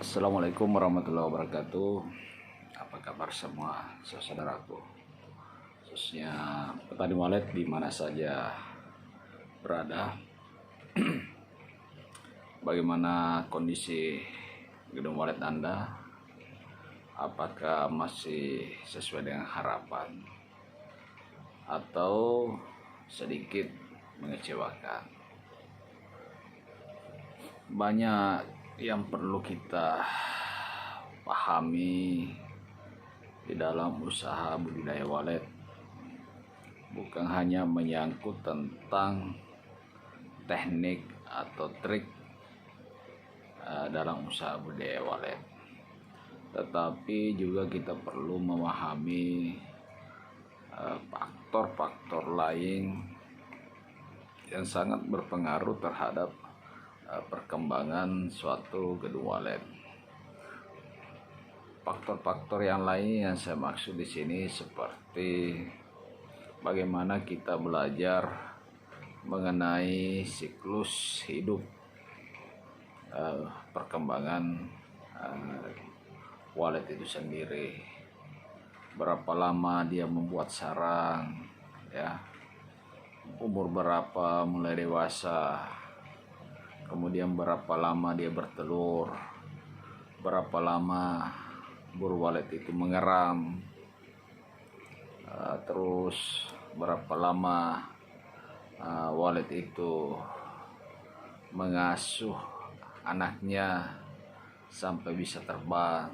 Assalamualaikum warahmatullahi wabarakatuh. Apa kabar semua saudaraku, khususnya petani walet di mana saja berada. Bagaimana kondisi gedung walet Anda? Apakah masih sesuai dengan harapan atau sedikit mengecewakan? Banyak yang perlu kita pahami di dalam usaha budidaya walet, bukan hanya menyangkut tentang teknik atau trik dalam usaha budidaya walet, tetapi juga kita perlu memahami faktor-faktor lain yang sangat berpengaruh terhadap perkembangan suatu gedung walet. Faktor-faktor yang lain yang saya maksud di sini seperti bagaimana kita belajar mengenai siklus hidup perkembangan walet itu sendiri. Berapa lama dia membuat sarang, ya, umur berapa mulai dewasa, kemudian berapa lama dia bertelur, berapa lama burung walet itu mengeram, terus berapa lama walet itu mengasuh anaknya sampai bisa terbang.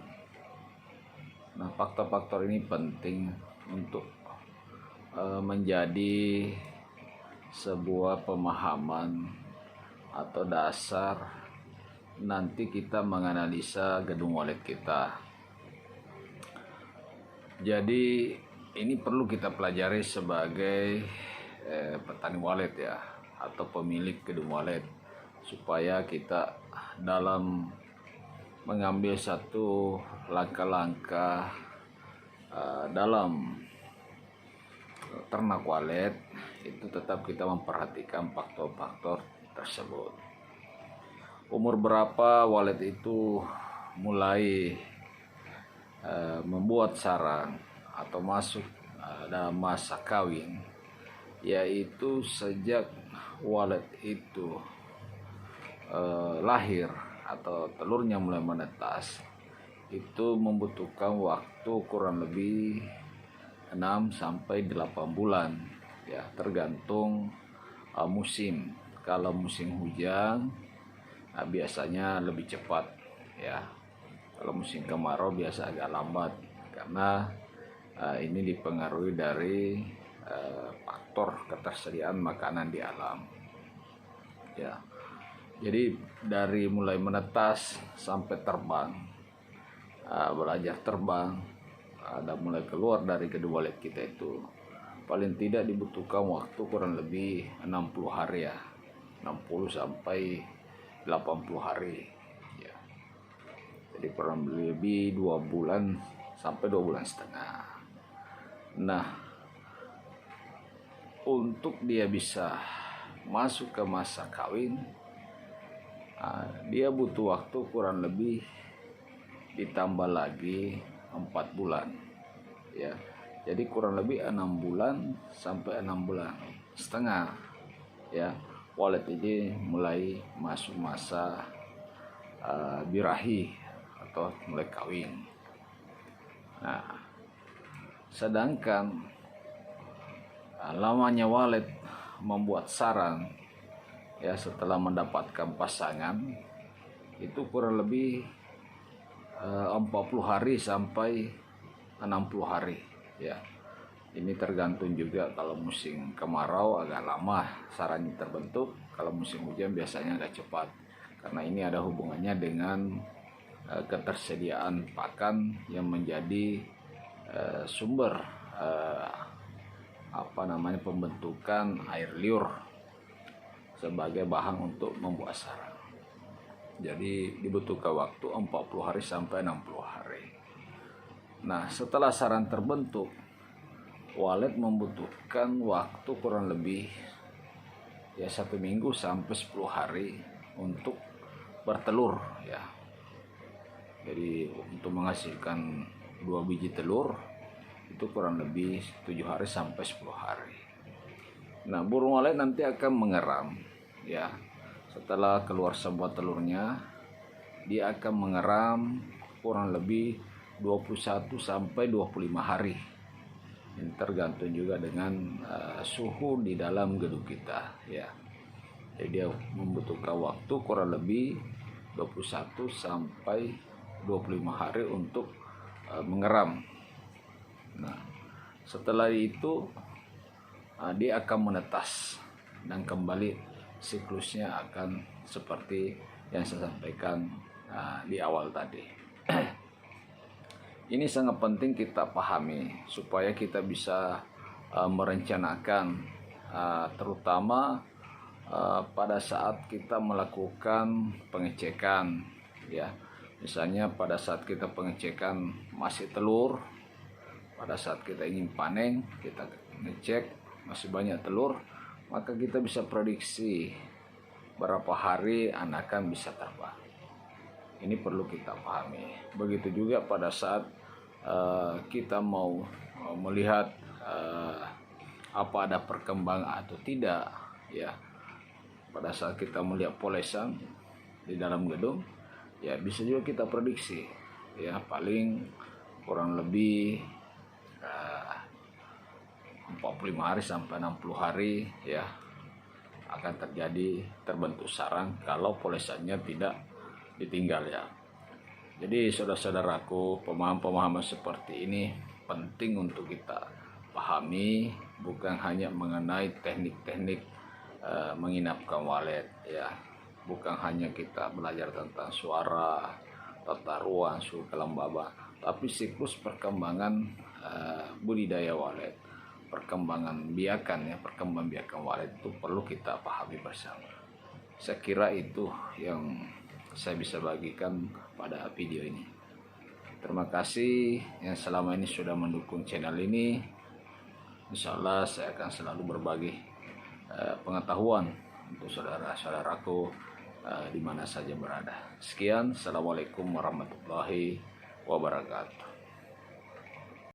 Nah, faktor-faktor ini penting untuk menjadi sebuah pemahaman atau dasar nanti kita menganalisa gedung walet kita. Jadi ini perlu kita pelajari sebagai petani walet, ya, atau pemilik gedung walet, supaya kita dalam mengambil satu langkah-langkah dalam ternak walet itu tetap kita memperhatikan faktor-faktor tersebut. Umur berapa walet itu mulai membuat sarang atau masuk dalam masa kawin, yaitu sejak walet itu lahir atau telurnya mulai menetas, itu membutuhkan waktu kurang lebih 6 sampai 8 bulan, ya, tergantung musim. Kalau musim hujan biasanya lebih cepat, ya. Kalau musim kemarau biasa agak lambat, karena ini dipengaruhi dari faktor ketersediaan makanan di alam, ya. Jadi dari mulai menetas sampai terbang, belajar terbang, ada mulai keluar dari gedung walet kita itu paling tidak dibutuhkan waktu kurang lebih 60 hari, ya, 60 sampai 80 hari, ya. Jadi kurang lebih 2 bulan sampai 2 bulan setengah. Nah, untuk dia bisa masuk ke masa kawin, dia butuh waktu kurang lebih ditambah lagi 4 bulan, ya. Jadi kurang lebih 6 bulan sampai 6 bulan setengah, ya, walet ini mulai masuk masa birahi atau mulai kawin. Nah, sedangkan lamanya walet membuat sarang, ya, setelah mendapatkan pasangan itu kurang lebih 40 hari sampai 60 hari, ya. Ini tergantung juga, kalau musim kemarau agak lama sarangnya terbentuk, kalau musim hujan biasanya agak cepat, karena ini ada hubungannya dengan ketersediaan pakan yang menjadi sumber pembentukan air liur sebagai bahan untuk membuat sarang. Jadi dibutuhkan waktu 40 hari sampai 60 hari. Nah, setelah sarang terbentuk, walet membutuhkan waktu kurang lebih ya 1 minggu sampai 10 hari untuk bertelur, ya. Jadi untuk menghasilkan 2 biji telur itu kurang lebih 7 hari sampai 10 hari. Nah, burung walet nanti akan mengeram ya. Setelah keluar semua telurnya, dia akan mengeram kurang lebih 21 sampai 25 hari. Ini tergantung juga dengan suhu di dalam gedung kita ya. Jadi dia membutuhkan waktu kurang lebih 21 sampai 25 hari untuk mengeram. Nah, setelah itu dia akan menetas dan kembali siklusnya akan seperti yang saya sampaikan di awal tadi. Ini sangat penting kita pahami supaya kita bisa merencanakan terutama pada saat kita melakukan pengecekan ya. Misalnya pada saat kita pengecekan masih telur, pada saat kita ingin panen kita ngecek masih banyak telur, maka kita bisa prediksi berapa hari anakan bisa terbang. Ini perlu kita pahami. Begitu juga pada saat kita mau melihat apa ada perkembangan atau tidak ya. Pada saat kita melihat polesan di dalam gedung ya, bisa juga kita prediksi ya, paling kurang lebih 45 hari sampai 60 hari ya akan terbentuk sarang kalau polesannya tidak ditinggal ya. Jadi saudara-saudaraku, pemahaman-pemahaman seperti ini penting untuk kita pahami, bukan hanya mengenai teknik-teknik menginapkan walet ya, bukan hanya kita belajar tentang suara, tata ruang, suhu kelembaban, tapi siklus perkembangan budidaya walet, perkembangan biakan walet itu perlu kita pahami bersama. Saya kira itu yang saya bisa bagikan pada video ini. Terima kasih yang selama ini sudah mendukung channel ini. Insya Allah saya akan selalu berbagi pengetahuan untuk saudara-saudaraku di mana saja berada. Sekian, assalamualaikum warahmatullahi wabarakatuh.